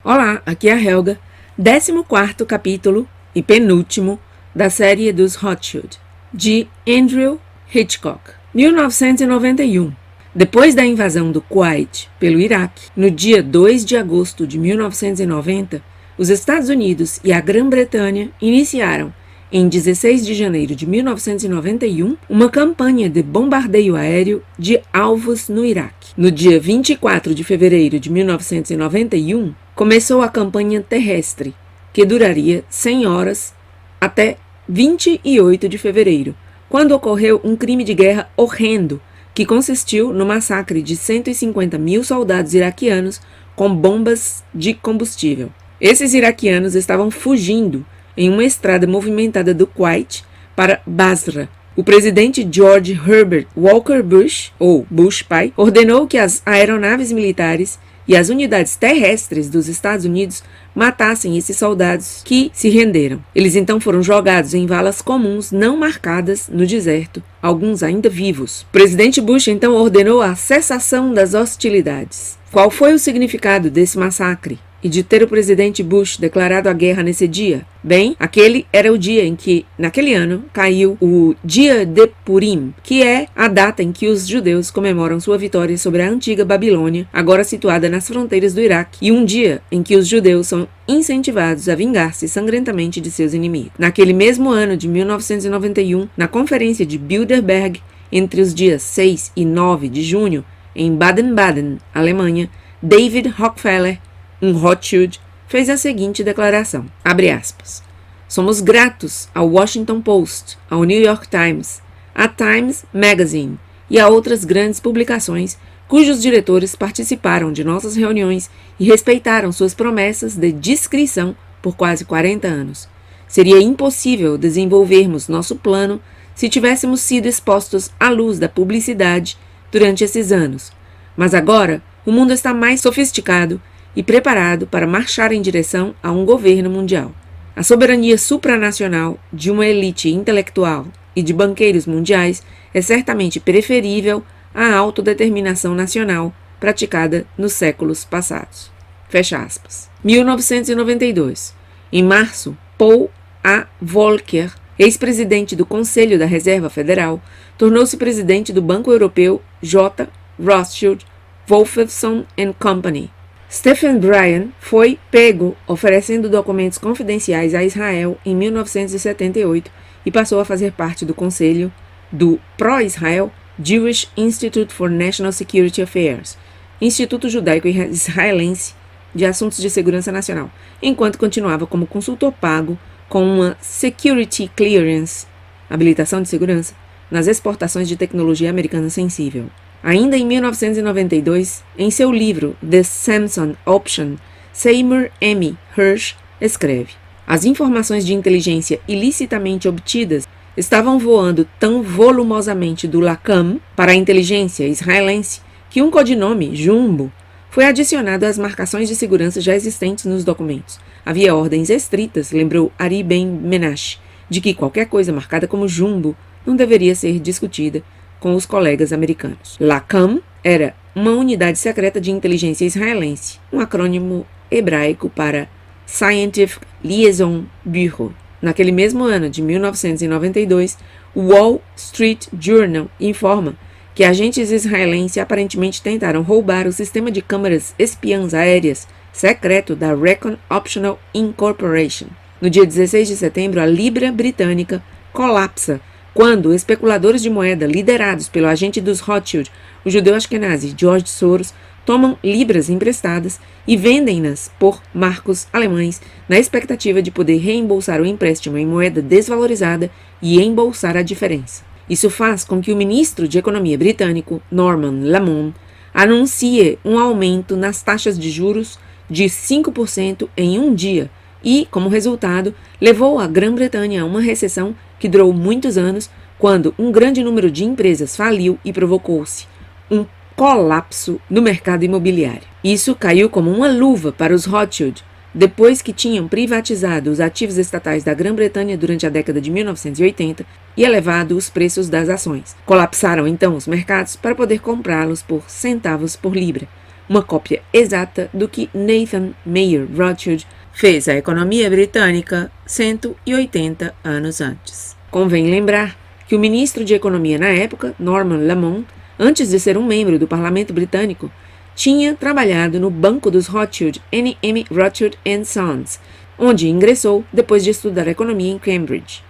Olá, aqui é a Helga, 14º capítulo e penúltimo da série dos Rothschild, de Andrew Hitchcock. 1991. Depois da invasão do Kuwait pelo Iraque, no dia 2 de agosto de 1990, os Estados Unidos e a Grã-Bretanha iniciaram, em 16 de janeiro de 1991, uma campanha de bombardeio aéreo de alvos no Iraque. No dia 24 de fevereiro de 1991, começou a campanha terrestre, que duraria 100 horas até 28 de fevereiro, quando ocorreu um crime de guerra horrendo, que consistiu no massacre de 150 mil soldados iraquianos com bombas de combustível. Esses iraquianos estavam fugindo em uma estrada movimentada do Kuwait para Basra. O presidente George Herbert Walker Bush, ou Bush pai, ordenou que as aeronaves militares e as unidades terrestres dos Estados Unidos matassem esses soldados que se renderam. Eles então foram jogados em valas comuns não marcadas no deserto, alguns ainda vivos. O presidente Bush então ordenou a cessação das hostilidades. Qual foi o significado desse massacre e de ter o presidente Bush declarado a guerra nesse dia? Bem, aquele era o dia em que, naquele ano, caiu o Dia de Purim, que é a data em que os judeus comemoram sua vitória sobre a antiga Babilônia, agora situada nas fronteiras do Iraque, e um dia em que os judeus são incentivados a vingar-se sangrentamente de seus inimigos. Naquele mesmo ano de 1991, na conferência de Bilderberg, entre os dias 6 e 9 de junho, em Baden-Baden, Alemanha, David Rockefeller, um Rothschild, fez a seguinte declaração, abre aspas, somos gratos ao Washington Post, ao New York Times, à Times Magazine e a outras grandes publicações cujos diretores participaram de nossas reuniões e respeitaram suas promessas de discrição por quase 40 anos. Seria impossível desenvolvermos nosso plano se tivéssemos sido expostos à luz da publicidade durante esses anos. Mas agora, o mundo está mais sofisticado e preparado para marchar em direção a um governo mundial. A soberania supranacional de uma elite intelectual e de banqueiros mundiais é certamente preferível à autodeterminação nacional praticada nos séculos passados. Fecha aspas. 1992. Em março, Paul A. Volcker, ex-presidente do Conselho da Reserva Federal, tornou-se presidente do Banco Europeu J. Rothschild Wolfson & Company. Stephen Bryan foi pego oferecendo documentos confidenciais a Israel em 1978 e passou a fazer parte do conselho do pró-Israel Jewish Institute for National Security Affairs, Instituto Judaico-Israelense de Assuntos de Segurança Nacional, enquanto continuava como consultor pago com uma Security Clearance, habilitação de segurança, nas exportações de tecnologia americana sensível. Ainda em 1992, em seu livro The Samson Option, Seymour M. Hersh escreve: as informações de inteligência ilicitamente obtidas estavam voando tão volumosamente do LACAM para a inteligência israelense que um codinome, Jumbo, foi adicionado às marcações de segurança já existentes nos documentos. Havia ordens estritas, lembrou Ari Ben Menashe, de que qualquer coisa marcada como Jumbo não deveria ser discutida com os colegas americanos. LACAM era uma unidade secreta de inteligência israelense, um acrônimo hebraico para Scientific Liaison Bureau. Naquele mesmo ano de 1992, o Wall Street Journal informa que agentes israelenses aparentemente tentaram roubar o sistema de câmeras espiãs aéreas secreto da Recon Optional Incorporation. No dia 16 de setembro, a Libra britânica colapsa quando especuladores de moeda liderados pelo agente dos Rothschild, o judeu Ashkenazi George Soros, tomam libras emprestadas e vendem-nas por marcos alemães na expectativa de poder reembolsar o empréstimo em moeda desvalorizada e embolsar a diferença. Isso faz com que o ministro de Economia britânico, Norman Lamont, anuncie um aumento nas taxas de juros de 5% em um dia e, como resultado, levou a Grã-Bretanha a uma recessão que durou muitos anos, quando um grande número de empresas faliu e provocou-se um colapso no mercado imobiliário. Isso caiu como uma luva para os Rothschild, depois que tinham privatizado os ativos estatais da Grã-Bretanha durante a década de 1980 e elevado os preços das ações. Colapsaram então os mercados para poder comprá-los por centavos por libra. uma cópia exata do que Nathan Mayer Rothschild fez à economia britânica 180 anos antes. Convém lembrar que o ministro de Economia na época, Norman Lamont, antes de ser um membro do parlamento britânico, tinha trabalhado no Banco dos Rothschild, N.M. Rothschild & Sons, onde ingressou depois de estudar economia em Cambridge.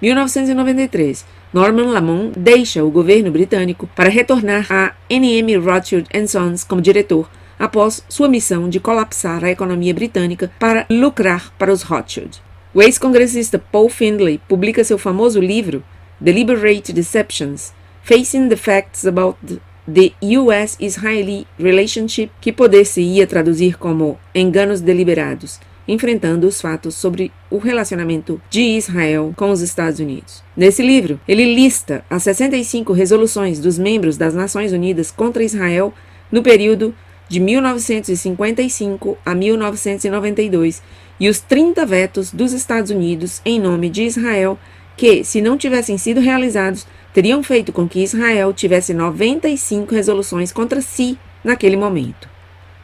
1993, Norman Lamont deixa o governo britânico para retornar a N.M. Rothschild & Sons como diretor, após sua missão de colapsar a economia britânica para lucrar para os Rothschild. O ex-congressista Paul Findlay publica seu famoso livro Deliberate Deceptions, Facing the Facts About the U.S.-Israeli Relationship, que poder-se-ia traduzir como Enganos Deliberados, enfrentando os fatos sobre o relacionamento de Israel com os Estados Unidos. Nesse livro, ele lista as 65 resoluções dos membros das Nações Unidas contra Israel no período de 1955 a 1992 e os 30 vetos dos Estados Unidos em nome de Israel que, se não tivessem sido realizados, teriam feito com que Israel tivesse 95 resoluções contra si naquele momento.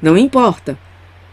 Não importa.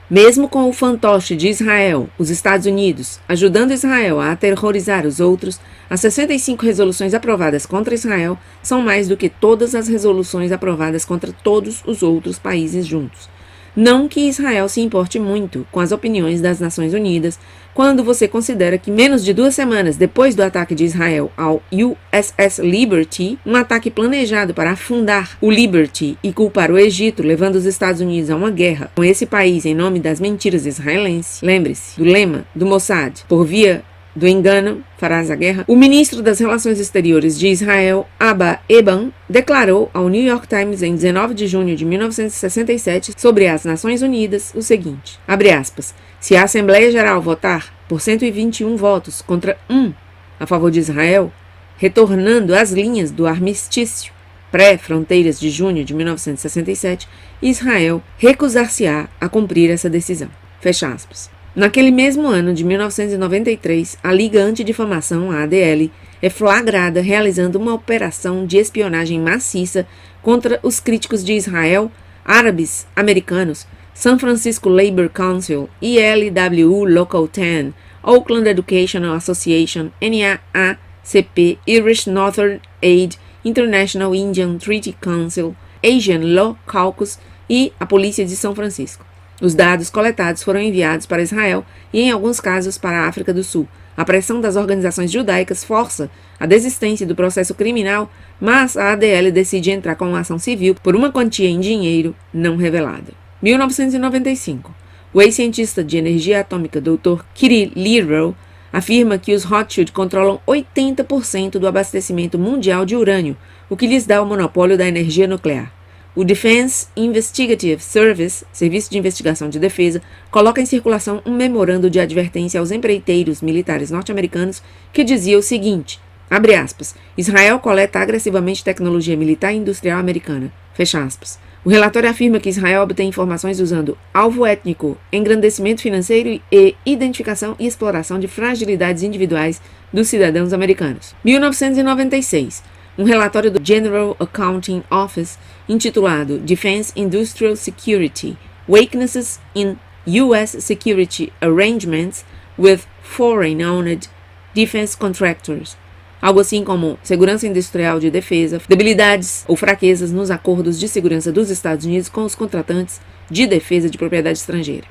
Mesmo com o fantoche de Israel, os Estados Unidos, ajudando Israel a aterrorizar os outros, as 65 resoluções aprovadas contra Israel são mais do que todas as resoluções aprovadas contra todos os outros países juntos. Não que Israel se importe muito com as opiniões das Nações Unidas, quando você considera que menos de 2 semanas depois do ataque de Israel ao USS Liberty, um ataque planejado para afundar o Liberty e culpar o Egito, levando os Estados Unidos a uma guerra com esse país em nome das mentiras israelenses, lembre-se do lema do Mossad, por via do engano farás a guerra, o ministro das Relações Exteriores de Israel, Abba Eban, declarou ao New York Times em 19 de junho de 1967 sobre as Nações Unidas o seguinte, abre aspas, se a Assembleia Geral votar por 121 votos contra 1 a favor de Israel, retornando às linhas do armistício pré-fronteiras de junho de 1967, Israel recusar-se-á a cumprir essa decisão. Fecha aspas. Naquele mesmo ano de 1993, a Liga Antidifamação, a ADL, é flagrada realizando uma operação de espionagem maciça contra os críticos de Israel, árabes americanos, San Francisco Labor Council, ILWU Local 10, Oakland Educational Association, NAACP, Irish Northern Aid, International Indian Treaty Council, Asian Law Caucus e a Polícia de São Francisco. Os dados coletados foram enviados para Israel e, em alguns casos, para a África do Sul. A pressão das organizações judaicas força a desistência do processo criminal, mas a ADL decide entrar com uma ação civil por uma quantia em dinheiro não revelada. 1995. O ex-cientista de energia atômica Dr. Kitty Leroy afirma que os Rothschild controlam 80% do abastecimento mundial de urânio, o que lhes dá o monopólio da energia nuclear. O Defense Investigative Service, Serviço de Investigação de Defesa, coloca em circulação um memorando de advertência aos empreiteiros militares norte-americanos que dizia o seguinte, abre aspas, Israel coleta agressivamente tecnologia militar e industrial americana, fecha aspas. O relatório afirma que Israel obtém informações usando alvo étnico, engrandecimento financeiro e identificação e exploração de fragilidades individuais dos cidadãos americanos. 1996. Um relatório do General Accounting Office intitulado Defense Industrial Security, Weaknesses in U.S. Security Arrangements with Foreign-Owned Defense Contractors, algo assim como segurança industrial de defesa, debilidades ou fraquezas nos acordos de segurança dos Estados Unidos com os contratantes de defesa de propriedade estrangeira.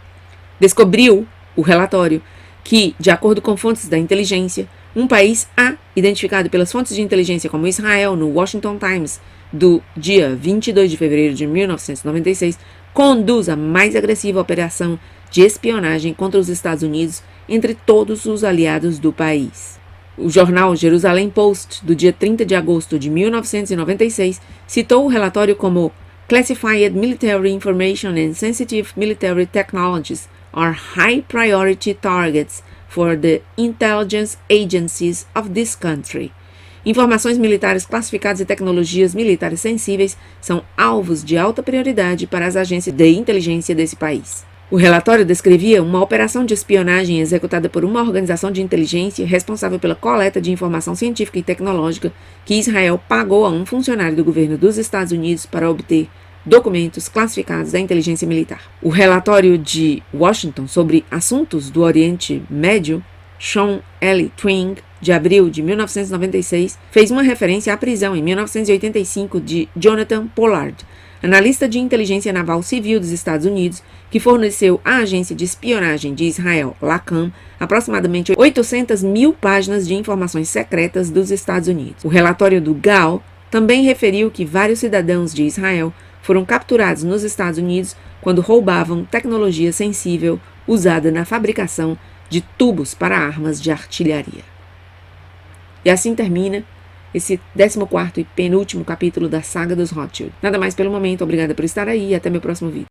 Descobriu o relatório que, de acordo com fontes da inteligência, um país A, identificado pelas fontes de inteligência como Israel no Washington Times do dia 22 de fevereiro de 1996, conduz a mais agressiva operação de espionagem contra os Estados Unidos entre todos os aliados do país. O jornal Jerusalem Post, do dia 30 de agosto de 1996, citou o relatório como Classified Military Information and Sensitive Military Technologies are high priority targets for the intelligence agencies of this country. Informações militares classificadas e tecnologias militares sensíveis são alvos de alta prioridade para as agências de inteligência desse país. O relatório descrevia uma operação de espionagem executada por uma organização de inteligência responsável pela coleta de informação científica e tecnológica que Israel pagou a um funcionário do governo dos Estados Unidos para obter documentos classificados da inteligência militar. O relatório de Washington sobre assuntos do Oriente Médio, Sean L. Twing, de abril de 1996, fez uma referência à prisão em 1985 de Jonathan Pollard, analista de inteligência naval civil dos Estados Unidos, que forneceu à agência de espionagem de Israel, LACAM, aproximadamente 800 mil páginas de informações secretas dos Estados Unidos. O relatório do GAO também referiu que vários cidadãos de Israel foram capturados nos Estados Unidos quando roubavam tecnologia sensível usada na fabricação de tubos para armas de artilharia. E assim termina esse 14º e penúltimo capítulo da saga dos Rothschild. Nada mais pelo momento, obrigada por estar aí e até meu próximo vídeo.